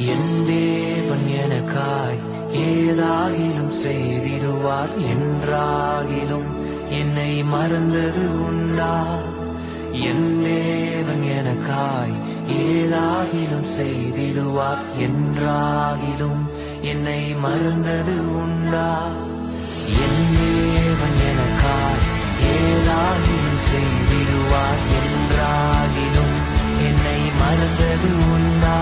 என் தேவன் எனக்காய் ஏதாகிலும் செய்திடுவார் என்றாகிலும் என்னை மறந்தது உண்டா? என் தேவன் எனக்காய் ஏதாகிலும் செய்திடுவார் என்றாகிலும் என்னை மறந்தது உண்டா? என் தேவன் எனக்காய் ஏதாகிலும் செய்திடுவார் என்றாகிலும் என்னை மறந்தது உண்டா?